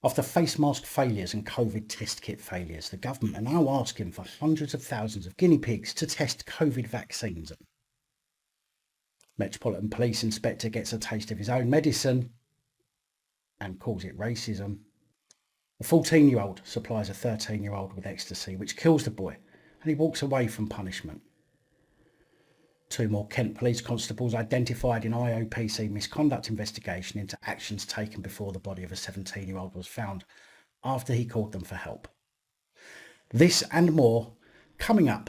After face mask failures and COVID test kit failures, the government are now asking for hundreds of thousands of guinea pigs to test COVID vaccines. Metropolitan Police Inspector gets a taste of his own medicine and calls it racism. A 14-year-old supplies a 13-year-old with ecstasy, which kills the boy, and he walks away from punishment. 2 more Kent police constables identified in IOPC misconduct investigation into actions taken before the body of a 17-year-old was found after he called them for help. This and more coming up.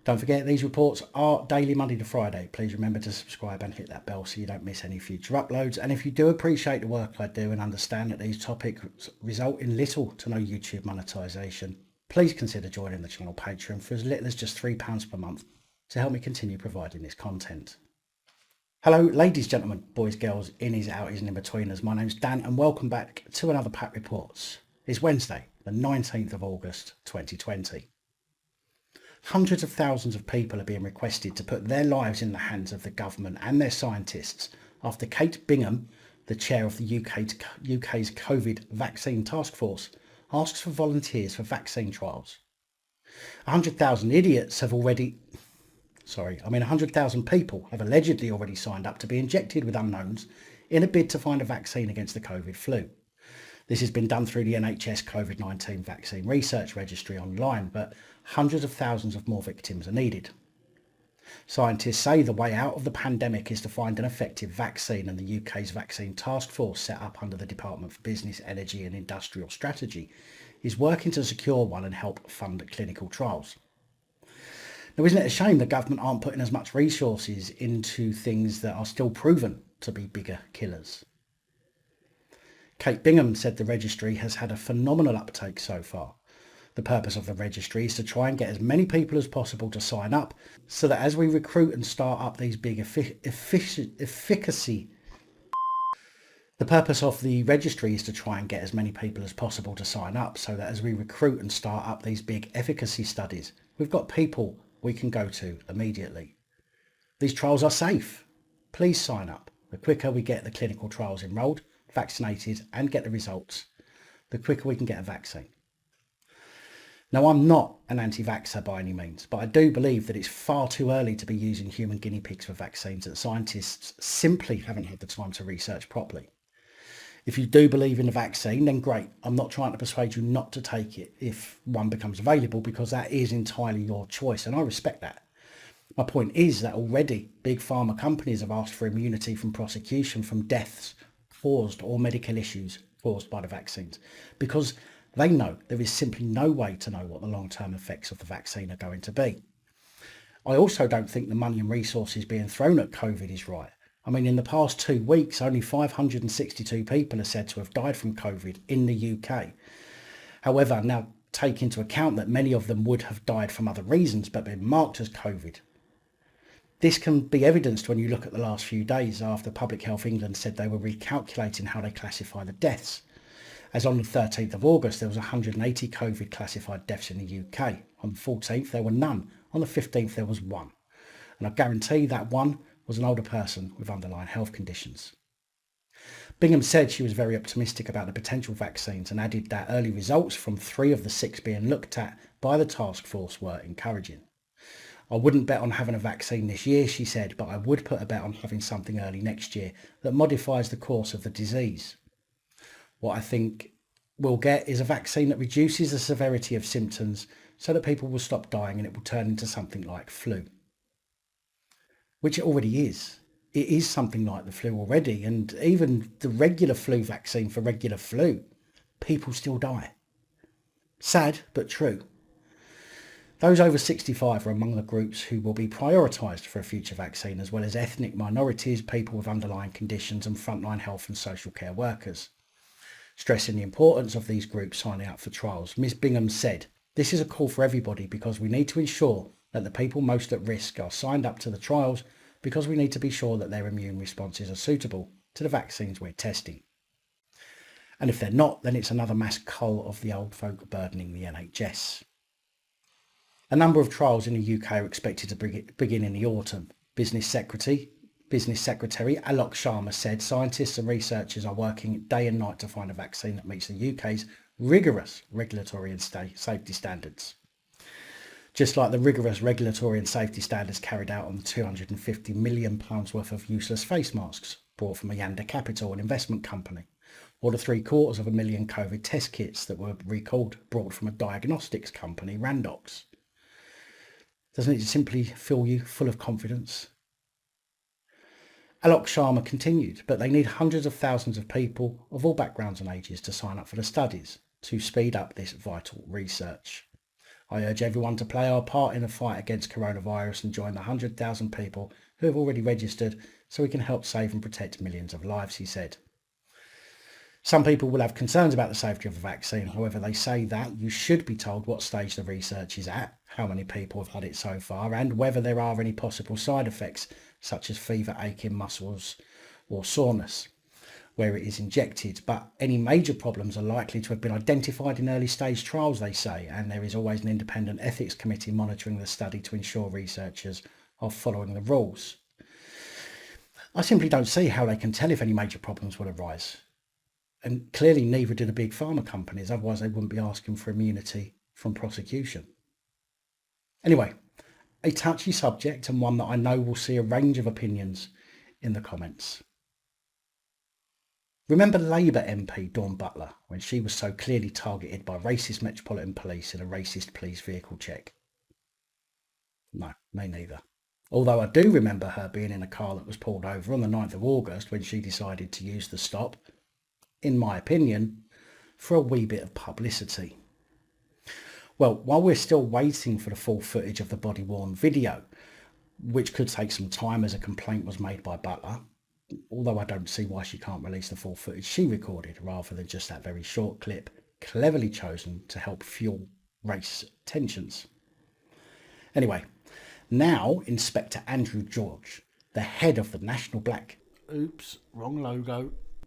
Don't forget, these reports are daily Monday to Friday. Please remember to subscribe and hit that bell so you don't miss any future uploads. And if you do appreciate the work I do and understand that these topics result in little to no YouTube monetization, please consider joining the channel Patreon for as little as just £3 per month to help me continue providing this content. Hello, ladies, gentlemen, boys, girls, innies, outies and in-betweeners. My name's Dan and welcome back to another PAP Reports. It's Wednesday, the 19th of August, 2020. Hundreds of thousands of people are being requested to put their lives in the hands of the government and their scientists after Kate Bingham, the chair of the UK's COVID vaccine task force, asks for volunteers for vaccine trials. 100,000 people have allegedly already signed up to be injected with unknowns in a bid to find a vaccine against the COVID flu. This has been done through the NHS COVID-19 Vaccine Research Registry online, but hundreds of thousands of more victims are needed. Scientists say the way out of the pandemic is to find an effective vaccine, and the UK's vaccine task force, set up under the Department for Business, Energy and Industrial Strategy, is working to secure one and help fund clinical trials. Now, isn't it a shame the government aren't putting as much resources into things that are still proven to be bigger killers? Kate Bingham said the registry has had a phenomenal uptake so far. The purpose of the registry is to try and get as many people as possible to sign up, so that as we recruit and start up these big efficacy studies, we've got people we can go to immediately. These trials are safe. Please sign up. The quicker we get the clinical trials enrolled, vaccinated and get the results, the quicker we can get a vaccine. Now, I'm not an anti-vaxxer by any means, but I do believe that it's far too early to be using human guinea pigs for vaccines that scientists simply haven't had the time to research properly. If you do believe in the vaccine, then great. I'm not trying to persuade you not to take it if one becomes available, because that is entirely your choice, and I respect that. My point is that already big pharma companies have asked for immunity from prosecution from deaths caused or medical issues caused by the vaccines, because they know there is simply no way to know what the long-term effects of the vaccine are going to be. I also don't think the money and resources being thrown at COVID is right. I mean, in the past 2 weeks, only 562 people are said to have died from COVID in the UK. However, now take into account that many of them would have died from other reasons but been marked as COVID. This can be evidenced when you look at the last few days after Public Health England said they were recalculating how they classify the deaths. As on the 13th of August, there was 180 COVID classified deaths in the UK. On the 14th, there were none. On the 15th, there was 1. And I guarantee that 1 was an older person with underlying health conditions. Bingham said she was very optimistic about the potential vaccines and added that early results from 3 of the 6 being looked at by the task force were encouraging. I wouldn't bet on having a vaccine this year, she said, but I would put a bet on having something early next year that modifies the course of the disease. What I think we'll get is a vaccine that reduces the severity of symptoms so that people will stop dying and it will turn into something like flu. Which it already is. It is something like the flu already, and even the regular flu vaccine for regular flu, people still die. Sad, but true. Those over 65 are among the groups who will be prioritised for a future vaccine, as well as ethnic minorities, people with underlying conditions and frontline health and social care workers. Stressing the importance of these groups signing up for trials, Ms Bingham said, "This is a call for everybody because we need to ensure that the people most at risk are signed up to the trials, because we need to be sure that their immune responses are suitable to the vaccines we're testing. And if they're not, then it's another mass cull of the old folk burdening the NHS." A number of trials in the UK are expected to begin in the autumn. Business Secretary Business Secretary Alok Sharma said scientists and researchers are working day and night to find a vaccine that meets the UK's rigorous regulatory and safety standards. Just like the rigorous regulatory and safety standards carried out on the £250 million worth of useless face masks brought from a Yanda Capital, an investment company, or the £750,000 COVID test kits that were recalled brought from a diagnostics company, Randox. Doesn't it simply fill you full of confidence? Alok Sharma continued, but they need hundreds of thousands of people of all backgrounds and ages to sign up for the studies to speed up this vital research. I urge everyone to play our part in the fight against coronavirus and join the 100,000 people who have already registered so we can help save and protect millions of lives, he said. Some people will have concerns about the safety of the vaccine. However, they say that you should be told what stage the research is at, how many people have had it so far, and whether there are any possible side effects, such as fever, aching muscles, or soreness, where it is injected. But any major problems are likely to have been identified in early stage trials, they say, and there is always an independent ethics committee monitoring the study to ensure researchers are following the rules. I simply don't see how they can tell if any major problems will arise. And clearly neither do the big pharma companies, otherwise they wouldn't be asking for immunity from prosecution. Anyway, a touchy subject and one that I know will see a range of opinions in the comments. Remember Labour MP Dawn Bulter when she was so clearly targeted by racist Metropolitan Police in a racist police vehicle check? No, me neither. Although I do remember her being in a car that was pulled over on the 9th of August when she decided to use the stop, in my opinion, for a wee bit of publicity. Well, while we're still waiting for the full footage of the body-worn video, which could take some time as a complaint was made by Bulter, although I don't see why she can't release the full footage she recorded rather than just that very short clip, cleverly chosen to help fuel race tensions. Anyway, now Inspector Andrew George, the head of the National Black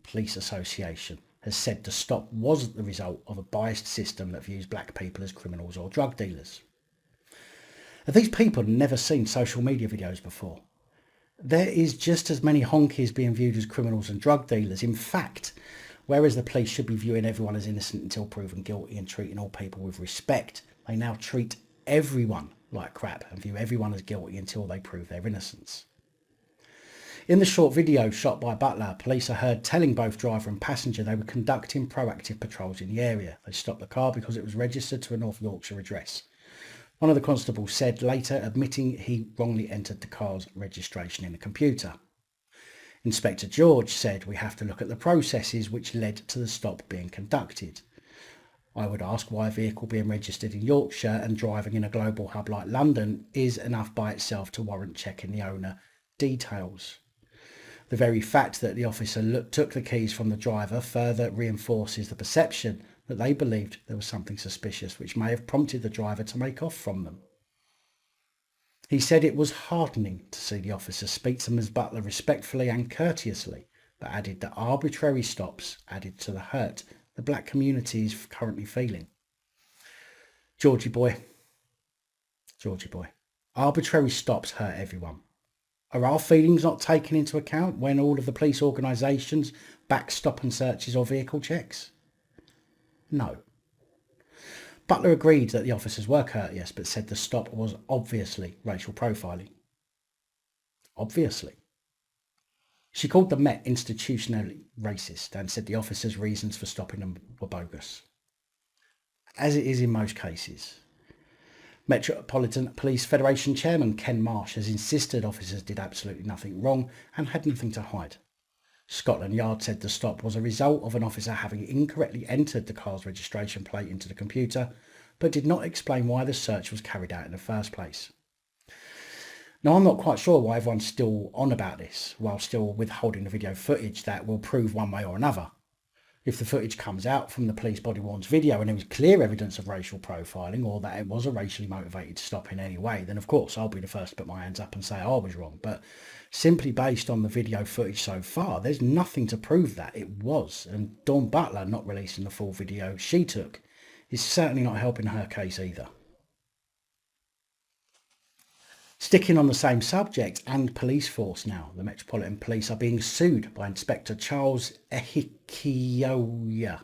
Police Association, has said the stop wasn't the result of a biased system that views black people as criminals or drug dealers. These people have never seen social media videos before. There is just as many honkies being viewed as criminals and drug dealers. In fact, whereas the police should be viewing everyone as innocent until proven guilty and treating all people with respect, they now treat everyone like crap and view everyone as guilty until they prove their innocence. In the short video shot by Bulter, police are heard telling both driver and passenger they were conducting proactive patrols in the area. They stopped the car because it was registered to a North Yorkshire address. One of the constables said later, admitting he wrongly entered the car's registration in the computer. Inspector George said, "We have to look at the processes which led to the stop being conducted. I would ask why a vehicle being registered in Yorkshire and driving in a global hub like London is enough by itself to warrant checking the owner details. The very fact that the officer took the keys from the driver further reinforces the perception that they believed there was something suspicious which may have prompted the driver to make off from them." He said it was heartening to see the officer speak to Ms Bulter respectfully and courteously, but added that arbitrary stops added to the hurt the black community is currently feeling. Georgie boy, arbitrary stops hurt everyone. Are our feelings not taken into account when all of the police organisations back stop and searches or vehicle checks? No. Bulter agreed that the officers were courteous, but said the stop was obviously racial profiling. Obviously. She called the Met institutionally racist and said the officers' reasons for stopping them were bogus. As it is in most cases. Metropolitan Police Federation Chairman Ken Marsh has insisted officers did absolutely nothing wrong and had nothing to hide. Scotland Yard said the stop was a result of an officer having incorrectly entered the car's registration plate into the computer, but did not explain why the search was carried out in the first place. Now, I'm not quite sure why everyone's still on about this, while still withholding the video footage that will prove one way or another. If the footage comes out from the police body-worn video and there was clear evidence of racial profiling or that it was a racially motivated stop in any way, then of course I'll be the first to put my hands up and say I was wrong. But simply based on the video footage so far, there's nothing to prove that it was. And Dawn Bulter not releasing the full video she took is certainly not helping her case either. Sticking on the same subject and police force now, the Metropolitan Police are being sued by Inspector Charles Ehikioya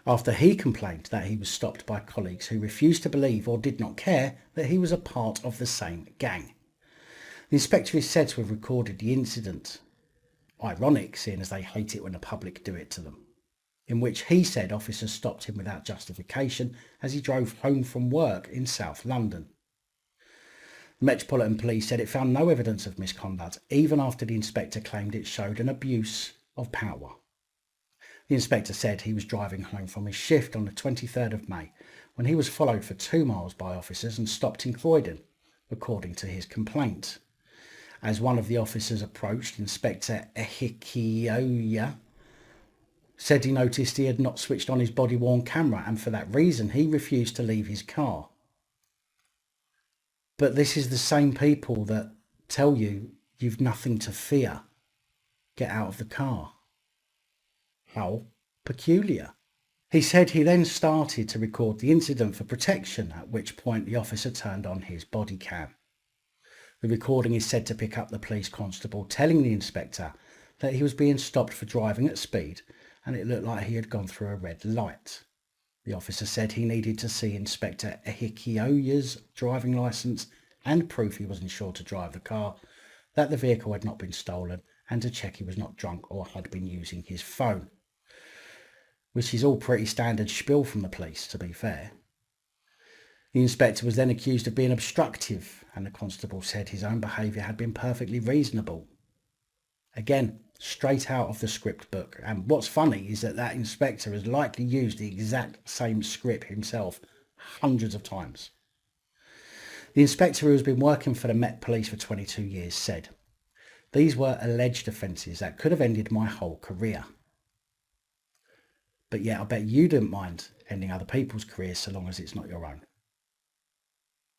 after he complained that he was stopped by colleagues who refused to believe or did not care that he was a part of the same gang. The inspector is said to have recorded the incident, ironic seeing as they hate it when the public do it to them, in which he said officers stopped him without justification as he drove home from work in South London. The Metropolitan Police said it found no evidence of misconduct, even after the inspector claimed it showed an abuse of power. The inspector said he was driving home from his shift on the 23rd of May when he was followed for 2 miles by officers and stopped in Croydon, according to his complaint. As one of the officers approached, Inspector Ehikioya said he noticed he had not switched on his body-worn camera and for that reason he refused to leave his car. But this is the same people that tell you you've nothing to fear. Get out of the car. How peculiar. He said he then started to record the incident for protection, at which point the officer turned on his body cam. The recording is said to pick up the police constable telling the inspector that he was being stopped for driving at speed and it looked like he had gone through a red light. The officer said he needed to see Inspector Ehikioya's driving licence and proof he was insured to drive the car, that the vehicle had not been stolen and to check he was not drunk or had been using his phone. Which is all pretty standard spiel from the police, to be fair. The inspector was then accused of being obstructive and the constable said his own behaviour had been perfectly reasonable. Again, straight out of the script book, and what's funny is that inspector has likely used the exact same script himself hundreds of times. The inspector, who has been working for the Met Police for 22 years, said, "These were alleged offences that could have ended my whole career. But yet I bet you didn't mind ending other people's careers so long as it's not your own."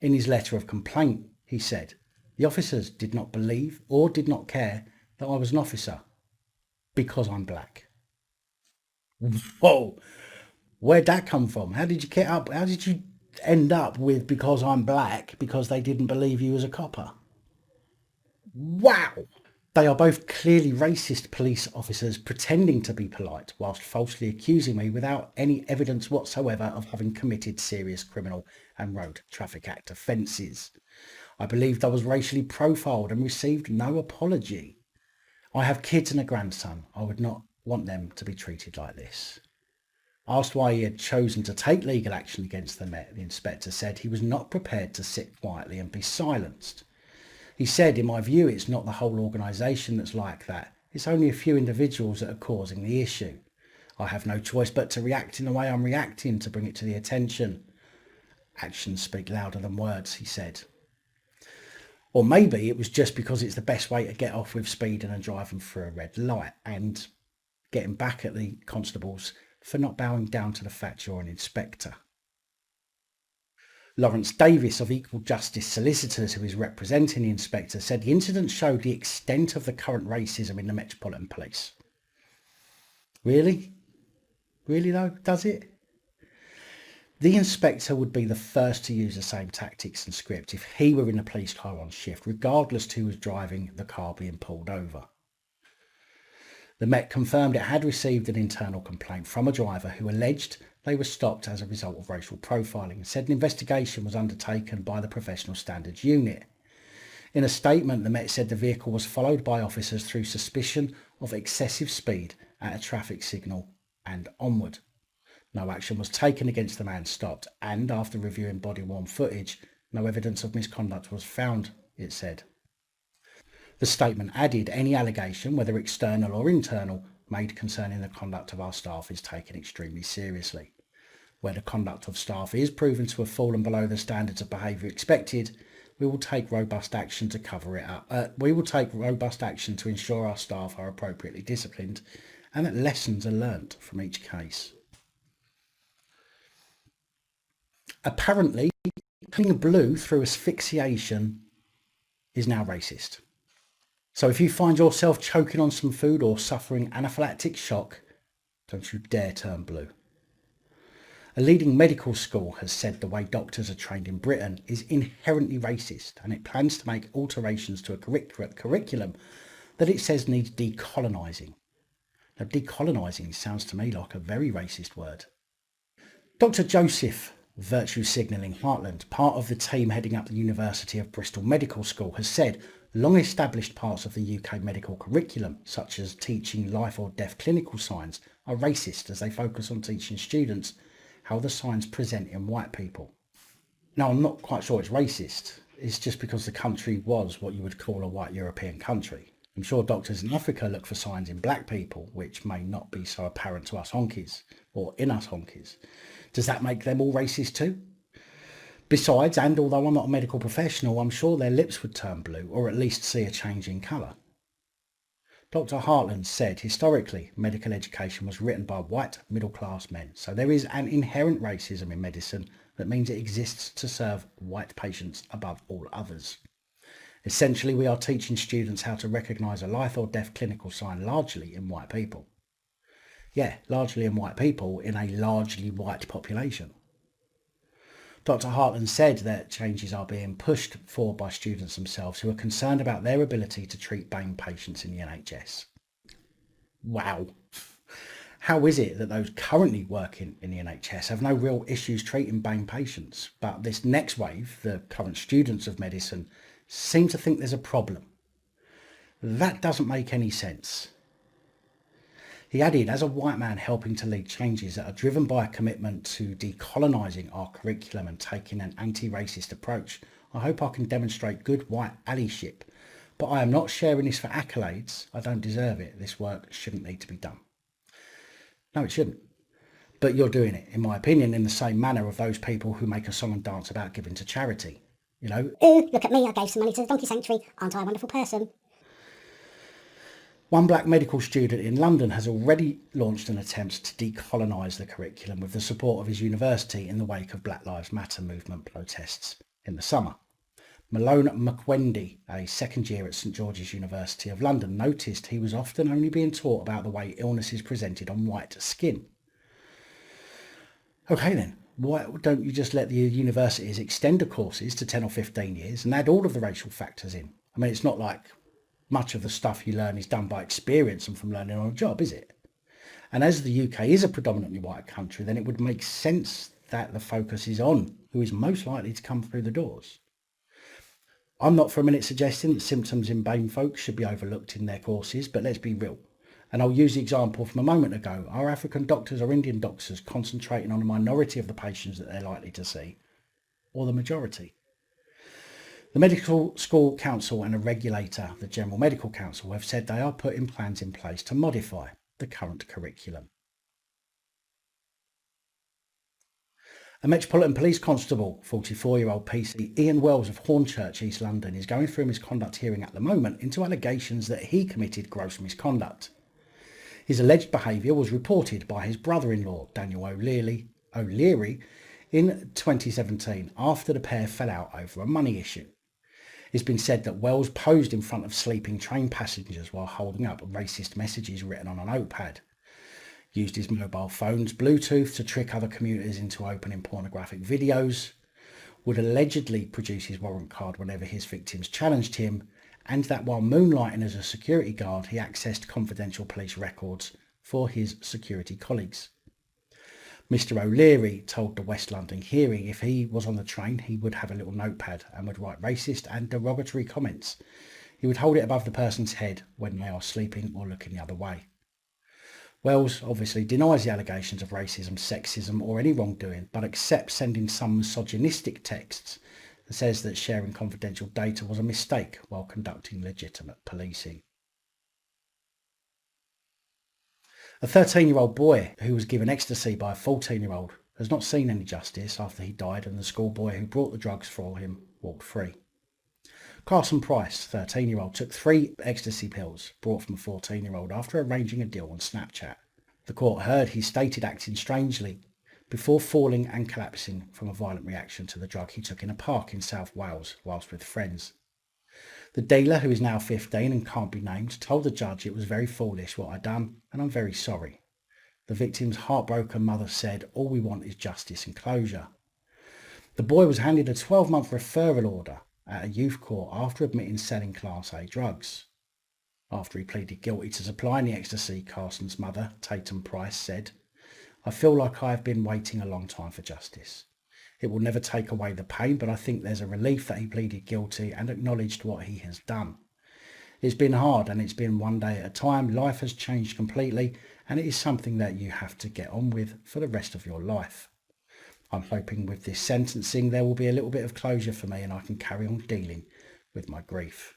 In his letter of complaint, he said, "The officers did not believe or did not care that I was an officer because I'm black." Whoa, where'd that come from? How did you get up? How did you end up with "because I'm black" because they didn't believe you as a copper? Wow! They are both clearly racist police officers pretending to be polite whilst falsely accusing me without any evidence whatsoever of having committed serious criminal and Road Traffic Act offences. I believed I was racially profiled and received no apology. I have kids and a grandson. I would not want them to be treated like this. Asked why he had chosen to take legal action against the Met, the inspector said he was not prepared to sit quietly and be silenced. He said, "In my view, it's not the whole organisation that's like that. It's only a few individuals that are causing the issue. I have no choice but to react in the way I'm reacting to bring it to the attention. Actions speak louder than words," he said. Or maybe it was just because it's the best way to get off with speeding and driving through a red light and getting back at the constables for not bowing down to the fact you're an inspector. Lawrence Davis of Equal Justice Solicitors, who is representing the inspector, said the incident showed the extent of the current racism in the Metropolitan Police. Really? Really though, does it? The inspector would be the first to use the same tactics and script if he were in a police car on shift, regardless who was driving the car being pulled over. The Met confirmed it had received an internal complaint from a driver who alleged they were stopped as a result of racial profiling and said an investigation was undertaken by the Professional Standards Unit. In a statement, the Met said the vehicle was followed by officers through suspicion of excessive speed at a traffic signal and onward. No action was taken against the man stopped and, after reviewing body-worn footage, no evidence of misconduct was found, it said. The statement added any allegation, whether external or internal, made concerning the conduct of our staff is taken extremely seriously. Where the conduct of staff is proven to have fallen below the standards of behaviour expected, we will take robust action to cover it up. We will take robust action to ensure our staff are appropriately disciplined and that lessons are learnt from each case. Apparently, cleaning blue through asphyxiation is now racist. So if you find yourself choking on some food or suffering anaphylactic shock, don't you dare turn blue. A leading medical school has said the way doctors are trained in Britain is inherently racist, and it plans to make alterations to a curriculum that it says needs decolonising. Now, decolonising sounds to me like a very racist word. Dr. Joseph Virtue Signalling Hartland, part of the team heading up the University of Bristol Medical School, has said long established parts of the UK medical curriculum, such as teaching life or death clinical signs, are racist as they focus on teaching students how the signs present in white people. Now, I'm not quite sure it's racist. It's just because the country was what you would call a white European country. I'm sure doctors in Africa look for signs in black people, which may not be so apparent to us honkies, or in us honkies. Does that make them all racist too? Besides, and although I'm not a medical professional, I'm sure their lips would turn blue, or at least see a change in colour. Dr. Hartland said historically medical education was written by white middle-class men, so there is an inherent racism in medicine that means it exists to serve white patients above all others. Essentially, we are teaching students how to recognise a life or death clinical sign largely in white people. Yeah, largely in white people in a largely white population. Dr. Hartland said that changes are being pushed for by students themselves who are concerned about their ability to treat BAME patients in the NHS. Wow. How is it that those currently working in the NHS have no real issues treating BAME patients, but this next wave, the current students of medicine, seem to think there's a problem? That doesn't make any sense. He added, as a white man helping to lead changes that are driven by a commitment to decolonising our curriculum and taking an anti-racist approach, I hope I can demonstrate good white allyship. But I am not sharing this for accolades. I don't deserve it. This work shouldn't need to be done. No, it shouldn't. But you're doing it, in my opinion, in the same manner of those people who make a song and dance about giving to charity. You know, Look at me, I gave some money to the Donkey Sanctuary. Aren't I a wonderful person? One black medical student in London has already launched an attempt to decolonise the curriculum with the support of his university in the wake of Black Lives Matter movement protests in the summer. Malone McWendy, a second year at St George's University of London, noticed he was often only being taught about the way illness is presented on white skin. Okay then, why don't you just let the universities extend the courses to 10 or 15 years and add all of the racial factors in? I mean, it's not like much of the stuff you learn is done by experience and from learning on a job, is it? And as the UK is a predominantly white country, then it would make sense that the focus is on who is most likely to come through the doors. I'm not for a minute suggesting that symptoms in BAME folks should be overlooked in their courses, but let's be real. And I'll use the example from a moment ago. Are African doctors or Indian doctors concentrating on a minority of the patients that they're likely to see, or the majority? The Medical School Council and a regulator, the General Medical Council, have said they are putting plans in place to modify the current curriculum. A Metropolitan Police Constable, 44-year-old PC Ian Wells of Hornchurch, East London, is going through a misconduct hearing at the moment into allegations that he committed gross misconduct. His alleged behaviour was reported by his brother-in-law, Daniel O'Leary, in 2017 after the pair fell out over a money issue. It's been said that Wells posed in front of sleeping train passengers while holding up racist messages written on a notepad, used his mobile phone's Bluetooth to trick other commuters into opening pornographic videos, would allegedly produce his warrant card whenever his victims challenged him, and that while moonlighting as a security guard, he accessed confidential police records for his security colleagues. Mr. O'Leary told the West London hearing if he was on the train, he would have a little notepad and would write racist and derogatory comments. He would hold it above the person's head when they are sleeping or looking the other way. Wells obviously denies the allegations of racism, sexism or any wrongdoing, but accepts sending some misogynistic texts and says that sharing confidential data was a mistake while conducting legitimate policing. A 13-year-old boy who was given ecstasy by a 14-year-old has not seen any justice after he died and the schoolboy who brought the drugs for him walked free. Carson Price, 13-year-old, took 3 ecstasy pills brought from a 14-year-old after arranging a deal on Snapchat. The court heard he stated acting strangely before falling and collapsing from a violent reaction to the drug he took in a park in South Wales whilst with friends. The dealer, who is now 15 and can't be named, told the judge it was very foolish what I'd done and I'm very sorry. The victim's heartbroken mother said, "All we want is justice and closure." The boy was handed a 12-month referral order at a youth court after admitting selling Class A drugs. After he pleaded guilty to supplying the ecstasy, Carson's mother, Tatum Price, said, "I feel like I have been waiting a long time for justice. It will never take away the pain, but I think there's a relief that he pleaded guilty and acknowledged what he has done. It's been hard and it's been one day at a time. Life has changed completely and it is something that you have to get on with for the rest of your life. I'm hoping with this sentencing there will be a little bit of closure for me and I can carry on dealing with my grief."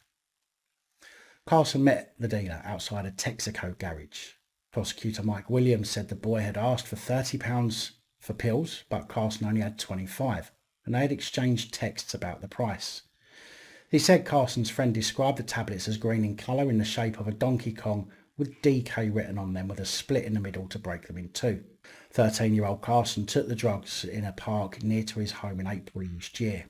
Carson met the dealer outside a Texaco garage. Prosecutor Mike Williams said the boy had asked for £30 for pills, but Carson only had 25, and they had exchanged texts about the price. He said Carson's friend described the tablets as green in colour in the shape of a Donkey Kong with DK written on them with a split in the middle to break them in two. 13-year-old Carson took the drugs in a park near to his home in April last year.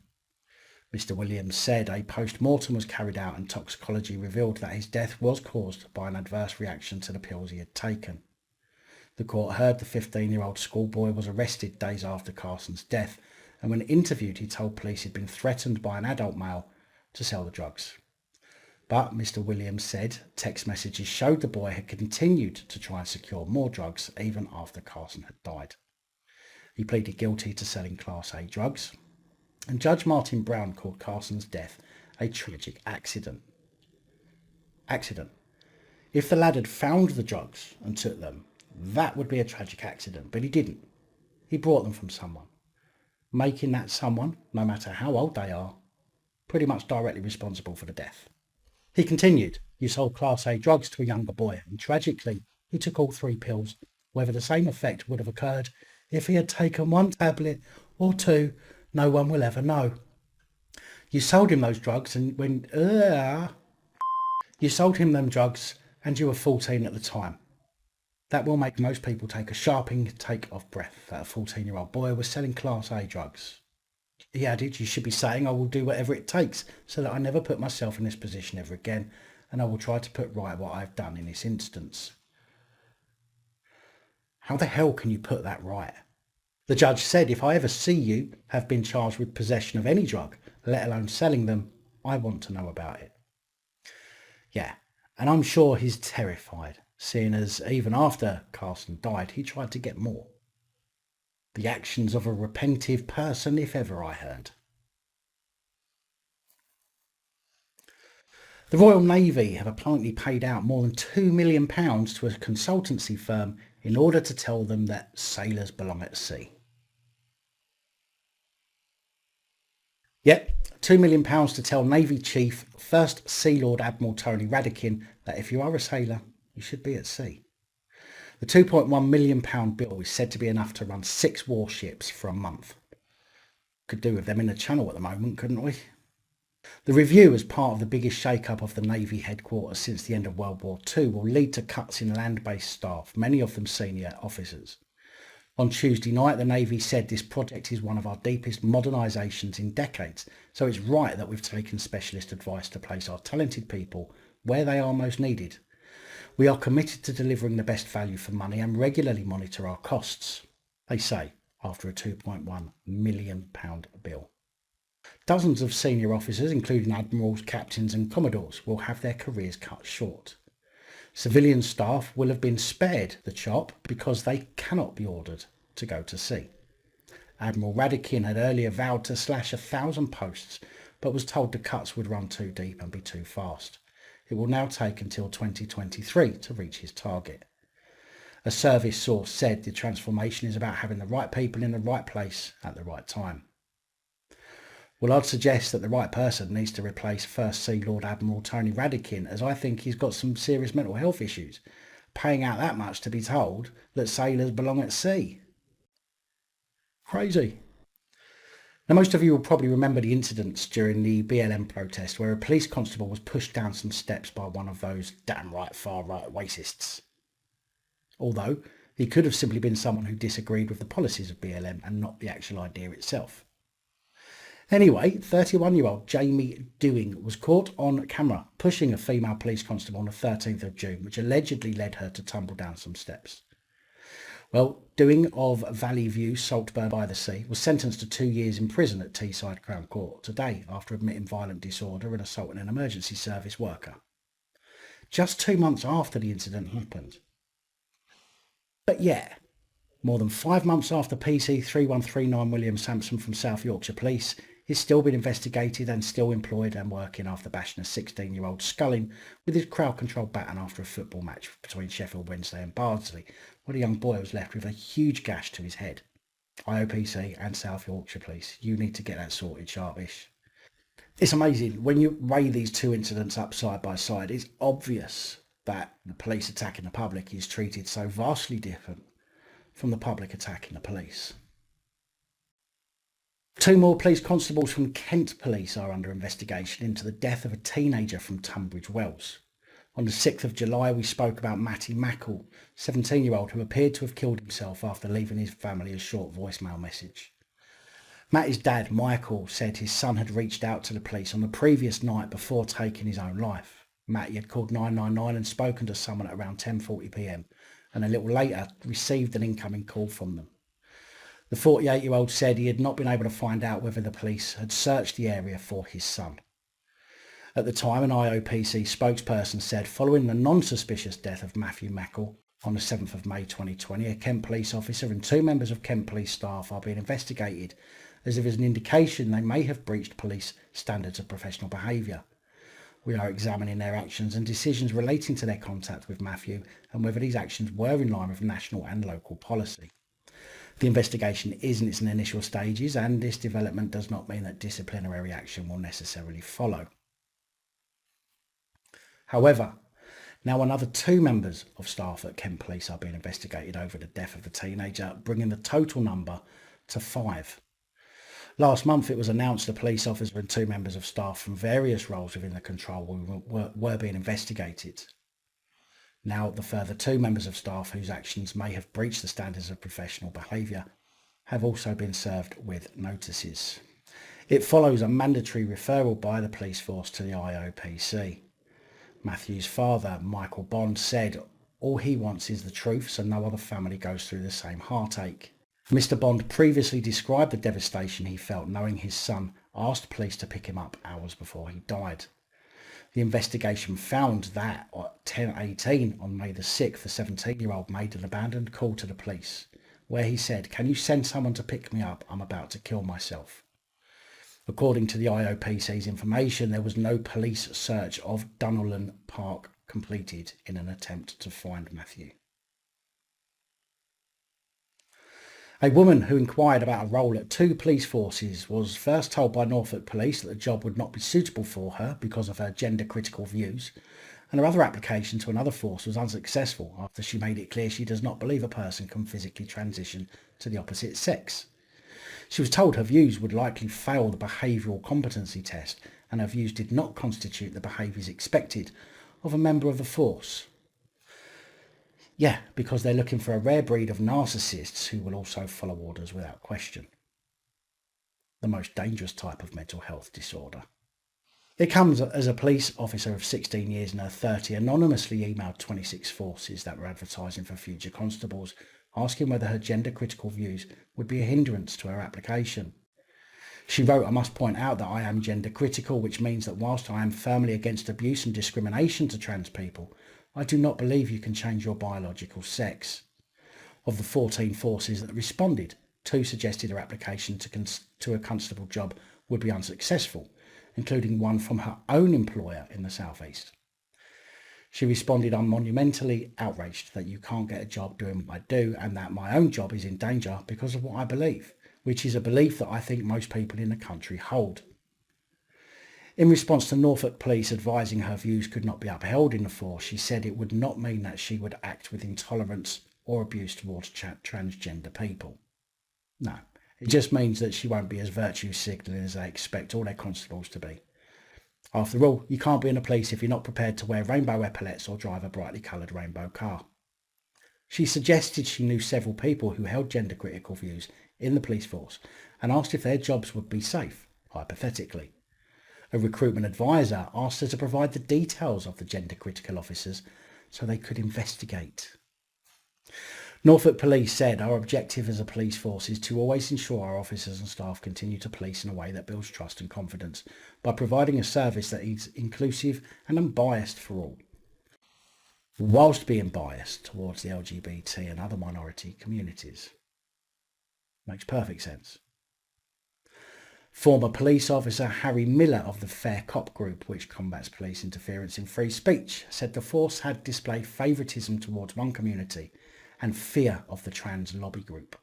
Mr. Williams said a post-mortem was carried out and toxicology revealed that his death was caused by an adverse reaction to the pills he had taken. The court heard the 15-year-old schoolboy was arrested days after Carson's death, and when interviewed he told police he'd been threatened by an adult male to sell the drugs. But Mr. Williams said text messages showed the boy had continued to try and secure more drugs even after Carson had died. He pleaded guilty to selling Class A drugs, and Judge Martin Brown called Carson's death a tragic accident. If the lad had found the drugs and took them, that would be a tragic accident, but he didn't. He brought them from someone, making that someone, no matter how old they are, pretty much directly responsible for the death. He continued, "You sold Class A drugs to a younger boy, and tragically, he took all 3 pills. Whether the same effect would have occurred if he had taken 1 tablet or 2, no one will ever know. You sold him those drugs and you sold him them drugs and you were 14 at the time. That will make most people take a sharp intake of breath that a 14-year-old boy was selling Class A drugs." He added, "You should be saying I will do whatever it takes so that I never put myself in this position ever again, and I will try to put right what I've done in this instance." How the hell can you put that right? The judge said, "If I ever see you have been charged with possession of any drug, let alone selling them, I want to know about it." Yeah, and I'm sure he's terrified, seeing as even after Carson died, he tried to get more. The actions of a repentive person, if ever I heard. The Royal Navy have apparently paid out more than £2 million to a consultancy firm in order to tell them that sailors belong at sea. Yep, £2 million to tell Navy Chief First Sea Lord Admiral Tony Radakin that if you are a sailor, you should be at sea. The £2.1 million bill is said to be enough to run 6 warships for a month. Could do with them in the Channel at the moment, couldn't we? The review, as part of the biggest shake-up of the Navy headquarters since the end of World War II, will lead to cuts in land-based staff, many of them senior officers. On Tuesday night, the Navy said this project is one of our deepest modernisations in decades, so it's right that we've taken specialist advice to place our talented people where they are most needed. We are committed to delivering the best value for money and regularly monitor our costs, they say, after a £2.1 million bill. Dozens of senior officers, including admirals, captains and commodores, will have their careers cut short. Civilian staff will have been spared the chop because they cannot be ordered to go to sea. Admiral Radakin had earlier vowed to slash 1,000 posts, but was told the cuts would run too deep and be too fast. It will now take until 2023 to reach his target. A service source said the transformation is about having the right people in the right place at the right time. Well, I'd suggest that the right person needs to replace First Sea Lord Admiral Tony Radakin, as I think he's got some serious mental health issues, paying out that much to be told that sailors belong at sea. Crazy. Now, most of you will probably remember the incidents during the BLM protest where a police constable was pushed down some steps by one of those damn right far-right racists. Although, he could have simply been someone who disagreed with the policies of BLM and not the actual idea itself. Anyway, 31-year-old Jamie Dewing was caught on camera pushing a female police constable on the 13th of June, which allegedly led her to tumble down some steps. Well, doing of Valley View, Saltburn by the Sea, was sentenced to 2 years in prison at Teesside Crown Court today after admitting violent disorder and assaulting an emergency service worker. Just 2 months after the incident happened. But yeah, more than 5 months after PC 3139 William Sampson from South Yorkshire Police is still being investigated and still employed and working after bashing a 16-year-old sculling with his crowd-controlled baton after a football match between Sheffield Wednesday and Bardsley, where the young boy was left with a huge gash to his head. IOPC and South Yorkshire Police, you need to get that sorted sharpish. It's amazing, when you weigh these two incidents up side by side, it's obvious that the police attacking the public is treated so vastly different from the public attacking the police. 2 more police constables from Kent Police are under investigation into the death of a teenager from Tunbridge Wells. On the 6th of July, we spoke about Matty Mackle, 17-year-old, who appeared to have killed himself after leaving his family a short voicemail message. Matty's dad, Michael, said his son had reached out to the police on the previous night before taking his own life. Matty had called 999 and spoken to someone at around 10:40 p.m, and a little later received an incoming call from them. The 48-year-old said he had not been able to find out whether the police had searched the area for his son. At the time, an IOPC spokesperson said, following the non-suspicious death of Matthew Mackle on the 7th of May 2020, a Kent police officer and 2 members of Kent police staff are being investigated as if there's an indication they may have breached police standards of professional behaviour. We are examining their actions and decisions relating to their contact with Matthew and whether these actions were in line with national and local policy. The investigation is in its initial stages, and this development does not mean that disciplinary action will necessarily follow. However, now another 2 members of staff at Kent Police are being investigated over the death of the teenager, bringing the total number to 5. Last month it was announced a police officer and 2 members of staff from various roles within the control room were being investigated. Now the further 2 members of staff whose actions may have breached the standards of professional behaviour have also been served with notices. It follows a mandatory referral by the police force to the IOPC. Matthew's father, Michael Bond, said all he wants is the truth so no other family goes through the same heartache. Mr. Bond previously described the devastation he felt knowing his son asked police to pick him up hours before he died. The investigation found that at 10:18 on May the 6th, the 17-year-old made an abandoned call to the police, where he said, "Can you send someone to pick me up? I'm about to kill myself." According to the IOPC's information, there was no police search of Dunellan Park completed in an attempt to find Matthew. A woman who inquired about a role at 2 police forces was first told by Norfolk Police that the job would not be suitable for her because of her gender-critical views, and her other application to another force was unsuccessful after she made it clear she does not believe a person can physically transition to the opposite sex. She was told her views would likely fail the behavioural competency test, and her views did not constitute the behaviours expected of a member of the force. Yeah, because they're looking for a rare breed of narcissists who will also follow orders without question. The most dangerous type of mental health disorder. It comes as a police officer of 16 years and her 30 anonymously emailed 26 forces that were advertising for future constables, asking whether her gender-critical views would be a hindrance to her application. She wrote, "I must point out that I am gender-critical, which means that whilst I am firmly against abuse and discrimination to trans people, I do not believe you can change your biological sex." Of the 14 forces that responded, 2 suggested her application to a constable job would be unsuccessful, including one from her own employer in the southeast. She responded, "I'm monumentally outraged that you can't get a job doing what I do and that my own job is in danger because of what I believe, which is a belief that I think most people in the country hold." In response to Norfolk Police advising her views could not be upheld in the force, she said it would not mean that she would act with intolerance or abuse towards transgender people. No, it just means that she won't be as virtue signalling as they expect all their constables to be. After all, you can't be in the police if you're not prepared to wear rainbow epaulets or drive a brightly coloured rainbow car. She suggested she knew several people who held gender-critical views in the police force and asked if their jobs would be safe, hypothetically. A recruitment advisor asked her to provide the details of the gender-critical officers so they could investigate. Norfolk Police said, "Our objective as a police force is to always ensure our officers and staff continue to police in a way that builds trust and confidence by providing a service that is inclusive and unbiased for all, whilst being biased towards the LGBT and other minority communities." Makes perfect sense. Former police officer Harry Miller of the Fair Cop group, which combats police interference in free speech, said the force had displayed favouritism towards one community and fear of the trans lobby group.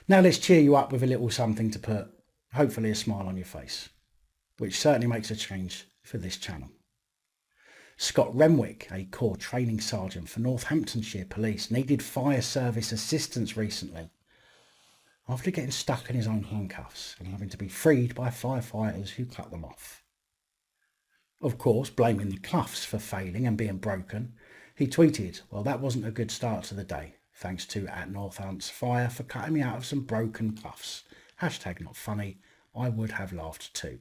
Now let's cheer you up with a little something to put, hopefully, a smile on your face, which certainly makes a change for this channel. Scott Renwick, a corps training sergeant for Northamptonshire Police, needed fire service assistance recently after getting stuck in his own handcuffs and having to be freed by firefighters who cut them off. Of course, blaming the cuffs for failing and being broken, he tweeted, "Well, that wasn't a good start to the day. Thanks to @Northants Fire for cutting me out of some broken cuffs. #NotFunny. I would have laughed too."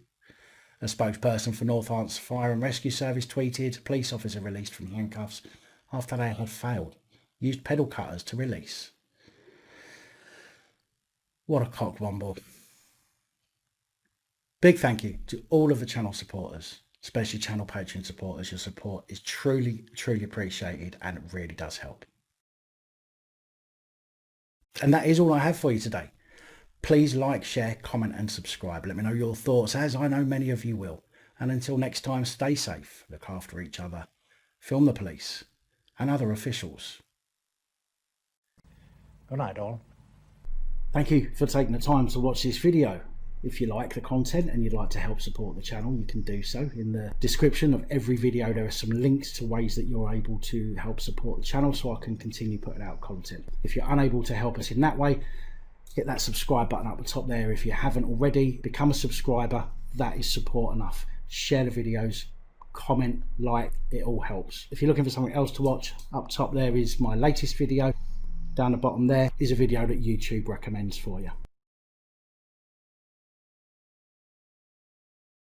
A spokesperson for Northants Fire and Rescue Service tweeted, "Police officer released from handcuffs after they had failed. Used pedal cutters to release." What a cockwomble. Big thank you to all of the channel supporters, especially channel Patreon supporters. Your support is truly, truly appreciated and it really does help. And that is all I have for you today. Please like, share, comment and subscribe. Let me know your thoughts, as I know many of you will. And until next time, stay safe, look after each other, film the police and other officials. Good night, Dawn. Thank you for taking the time to watch this video. If you like the content and you'd like to help support the channel, you can do so. In the description of every video, there are some links to ways that you're able to help support the channel so I can continue putting out content. If you're unable to help us in that way, hit that subscribe button up the top there. If you haven't already, become a subscriber. That is support enough. Share the videos, comment, like, it all helps. If you're looking for something else to watch, up top there is my latest video. Down the bottom there is a video that YouTube recommends for you.